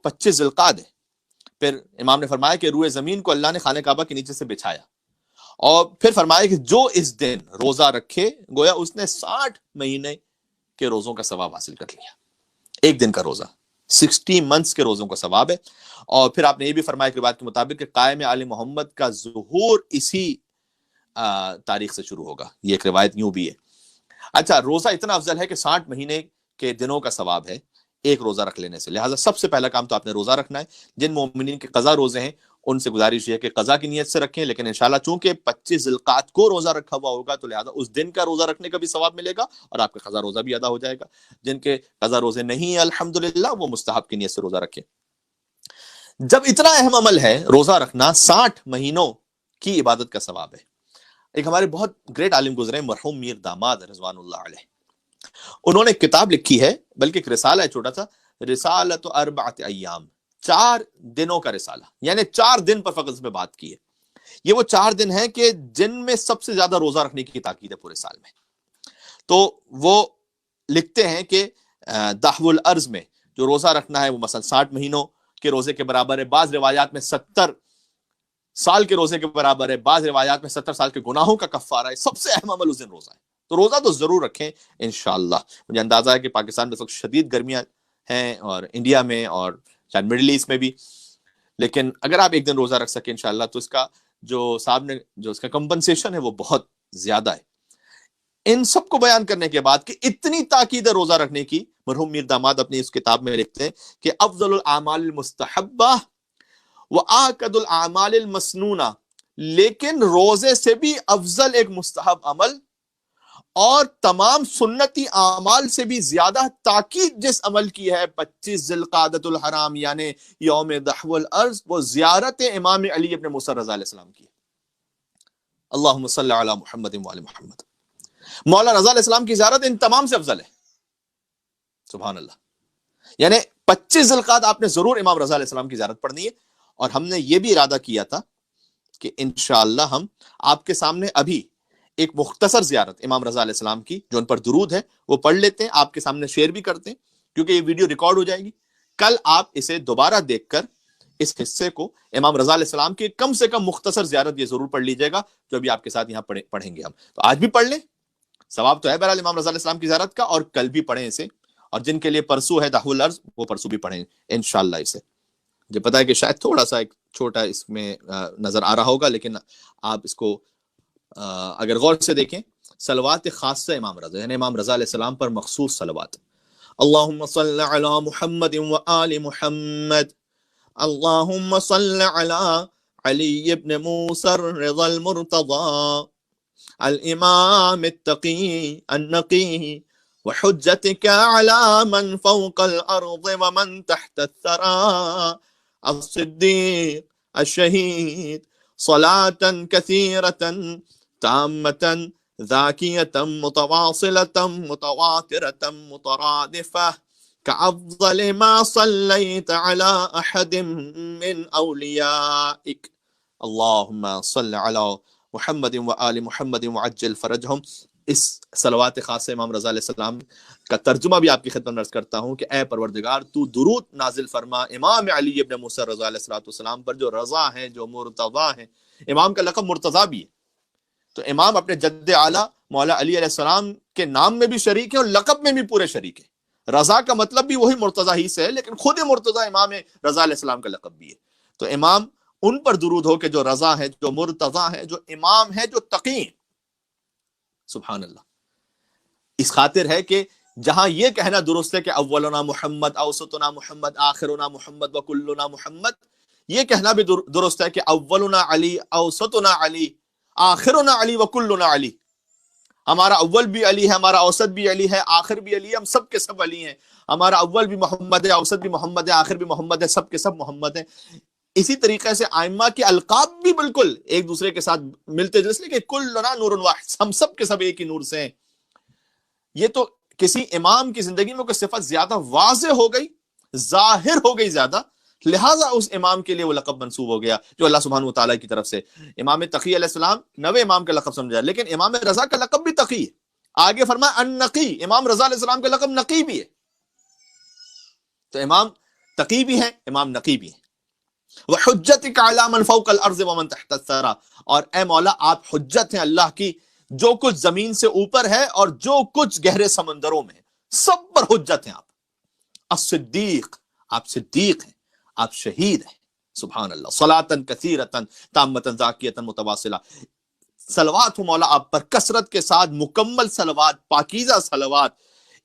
25 ذوالقعدہ ہے. پھر امام نے فرمایا کہ روئے زمین کو اللہ نے خانہ کعبہ کے نیچے سے بچھایا، اور پھر فرمایا کہ جو اس دن روزہ رکھے گویا اس نے 60 مہینے کے روزوں کا ثواب حاصل کر لیا. ایک دن کا روزہ 60 منتھس کے روزوں کا ثواب ہے. اور پھر آپ نے یہ بھی فرمایا کہ روایت کے مطابق کہ قائم آل محمد کا ظہور اسی تاریخ سے شروع ہوگا. یہ ایک روایت یوں بھی ہے. اچھا، روزہ اتنا افضل ہے کہ 60 مہینے کے دنوں کا ثواب ہے ایک روزہ رکھ لینے سے. لہٰذا سب سے پہلا کام تو آپ نے روزہ رکھنا ہے. جن مومنین کے قضا روزے ہیں ان سے گزارش یہ ہے کہ قضا کی نیت سے رکھیں، لیکن انشاءاللہ چونکہ 25 ذوالقعدہ کو روزہ رکھا ہوا ہوگا تو لہٰذا اس دن کا روزہ رکھنے کا بھی ثواب ملے گا اور آپ کا قضا روزہ بھی ادا ہو جائے گا. جن کے قضا روزے نہیں ہیں الحمدللہ وہ مستحب کی نیت سے روزہ رکھیں. جب اتنا اہم عمل ہے روزہ رکھنا، 60 مہینوں کی عبادت کا ثواب ہے. ایک ہمارے بہت گریٹ عالم گزرے مرحوم میر داماد رضوان اللہ علیہ، انہوں نے کتاب لکھی ہے، بلکہ ایک رسالہ ہے چھوٹا سا، رسالۃ 4 ایام، 4 دنوں کا رسالہ، یعنی 4 دن پر فقط اس میں بات کی ہے. یہ وہ 4 دن ہیں کہ جن میں سب سے زیادہ روزہ رکھنے کی تاکید ہے پورے سال میں. تو وہ لکھتے ہیں کہ دحوالارض میں جو روزہ رکھنا ہے وہ مثلا 60 مہینوں کے روزے کے برابر ہے. بعض روایات میں 70 سال کے روزے کے برابر ہے. بعض روایات میں 70 سال کے گناہوں کا کفارہ ہے. سب سے اہم عمل اس دن روزہ ہے. تو روزہ تو ضرور رکھیں انشاءاللہ. مجھے اندازہ ہے کہ پاکستان میں اس وقت شدید گرمیاں ہیں اور انڈیا میں اور شاید مڈل ایسٹ میں بھی، لیکن اگر آپ ایک دن روزہ رکھ سکیں انشاءاللہ تو اس کا جو صاحب نے جو اس کا کمپنسیشن ہے وہ بہت زیادہ ہے. ان سب کو بیان کرنے کے بعد کہ اتنی تاکید ہے روزہ رکھنے کی، مرحوم میر داماد اپنی اس کتاب میں لکھتے ہیں کہ افضل الاعمال المستحبہ وآکد الاعمال المسنونہ، لیکن روزے سے بھی افضل ایک مستحب عمل اور تمام سنتی اعمال سے بھی زیادہ تاکید جس عمل کی ہے 25 ذوالقعدۃ الحرام یعنی یوم دحوالارض، وہ زیارت امام علی ابن موسیٰ رضا علیہ السلام کی ہے. اللہم صلی علی محمد وعلی محمد. مولا رضا علیہ السلام کی زیارت ان تمام سے افضل ہے. سبحان اللہ. یعنی 25 ذوالقعدہ آپ نے ضرور امام رضا علیہ السلام کی زیارت پڑھنی ہے. اور ہم نے یہ بھی ارادہ کیا تھا کہ انشاءاللہ ہم آپ کے سامنے ابھی ایک مختصر زیارت امام رضا علیہ السلام کی جو ان پر درود ہے وہ پڑھ لیتے ہیں، آپ کے سامنے شیئر بھی کرتے ہیں کیونکہ یہ ویڈیو ریکارڈ ہو جائے گی. کل آپ اسے دوبارہ دیکھ کر اس حصے کو امام رضا علیہ السلام کی کم سے کم مختصر زیارت یہ ضرور پڑھ لیجیے گا جو ابھی آپ کے ساتھ یہاں پڑھیں گے ہم. تو آج بھی پڑھ لیں، ثواب تو ہے بہرحال امام رضا علیہ السلام کی زیارت کا، اور کل بھی پڑھیں اسے، اور جن کے لیے پرسو ہے دحوالارض وہ پرسو بھی پڑھیں انشاءاللہ اسے. مجھے پتا ہے کہ شاید تھوڑا سا ایک چھوٹا اس میں نظر آ رہا ہوگا، لیکن آپ اس کو اگر غور سے دیکھیں، صلوات خاصہ امام رضا یعنی امام رضا علیہ السلام پر مخصوص صلوات. اللہم صلی علی محمد و آل محمد، اللہم صلی علی علی ابن موسیٰ الرضا المرتضی الامام التقی النقی وحجتك على من فوق الأرض ومن تحت الثرى الصديق الشهيد صلاة كثيرة تامة ذاكية متواصلة متواترة مترادفة كأفضل ما صليت على أحد من أوليائك. اللهم صل على محمد وآل محمد وعجل فرجهم. اس صلوات خاص امام رضا علیہ السلام کا ترجمہ بھی آپ کی خدمت میں عرض کرتا ہوں کہ اے پروردگار تو درود نازل فرما امام علی ابن موسیٰ رضا علیہ السلام پر جو رضا ہیں، جو مرتضی ہیں. امام کا لقب مرتضی بھی ہے، تو امام اپنے جد اعلیٰ مولا علی علیہ السلام کے نام میں بھی شریک ہے اور لقب میں بھی پورے شریک ہے. رضا کا مطلب بھی وہی مرتضی ہی سے ہے، لیکن خود مرتضی امام رضا علیہ السلام کا لقب بھی ہے. تو امام ان پر درود ہو کہ جو رضا ہے، جو مرتضی ہے، جو امام ہے، جو تقی ہیں. سبحان اللہ. اس خاطر ہے کہ جہاں یہ کہنا درست ہے کہ اولنا محمد، اوسطنا محمد، آخرنا محمد وکلنا محمد، یہ کہنا بھی درست ہے کہ اولنا علی، اوسطنا علی، آخرنا علی وکلنا علی. ہمارا اول بھی علی ہے، ہمارا اوسط بھی علی ہے، آخر بھی علی ہے، ہم سب کے سب علی ہیں. ہمارا اول بھی محمد ہے، اوسط بھی محمد ہے، آخر بھی محمد ہے، سب کے سب محمد ہیں. اسی طریقے سے ائمہ کے القاب بھی بالکل ایک دوسرے کے ساتھ ملتے جلتے کہ کلنا نور واحد، ہم سب کے سب ایک ہی نور سے ہیں. یہ تو کسی امام کی زندگی میں کوئی صفت زیادہ واضح ہو گئی، ظاہر ہو گئی زیادہ، لہٰذا اس امام کے لیے وہ لقب منسوب ہو گیا جو اللہ سبحانہ و تعالیٰ کی طرف سے. امام تقی علیہ السلام نوے امام کا لقب سمجھا، لیکن امام رضا کا لقب بھی تقی ہے. آگے فرمایا النقی، امام رضا علیہ السلام کا لقب نقی بھی ہے. تو امام تقی بھی ہیں، امام نقی بھی ہیں. وحجتک علی من فوق الارض ومن تحت الثری، اور اے مولا آپ حجت ہیں اللہ کی جو کچھ زمین سے اوپر ہے اور جو کچھ گہرے سمندروں میں ہے، سب پر حجت ہیں آپ. الصدیق، آپ صدیق ہیں، آپ شہید ہیں. سبحان اللہ. صلاۃ کثیرۃ تامۃ زاکیۃ متواصلہ، صلوات ہو مولا آپ پر کثرت کے ساتھ، مکمل صلوات، پاکیزہ صلوات،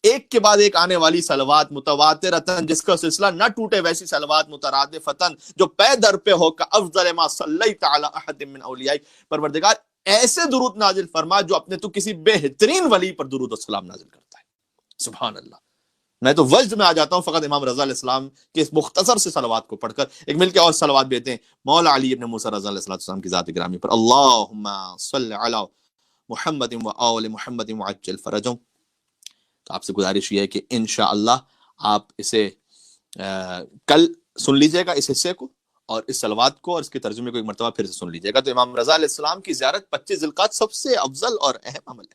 ایک کے بعد ایک آنے والی صلوات، متواترتن جس کا سلسلہ نہ ٹوٹے ویسی صلوات، مترادفتن جو پے در پہ ہو، کا افضل ما صلیت علی احد من اولیاء، پروردگار ایسے درود نازل فرما جو اپنے تو کسی بہترین ولی پر درود و سلام نازل کرتا ہے. سبحان اللہ. میں تو وجد میں آ جاتا ہوں فقط امام رضا علیہ السلام کے اس مختصر سے صلوات کو پڑھ کر. ایک مل کے اور صلوات بیتے ہیں مولا علی ابن موسیٰ رضا علیہ السلام کی ذات گرامی پر. اللہم صل علی محمد و آل محمد وعجل فرجهم. تو آپ سے گزارش یہ ہے کہ انشاءاللہ آپ اسے کل سن لیجئے گا اس حصے کو، اور اس صلوات کو اور اس کے ترجمے کو ایک مرتبہ پھر سے سن لیجئے گا. تو امام رضا علیہ السلام کی زیارت 25 ذی القعدہ سب سے افضل اور اہم عمل ہے.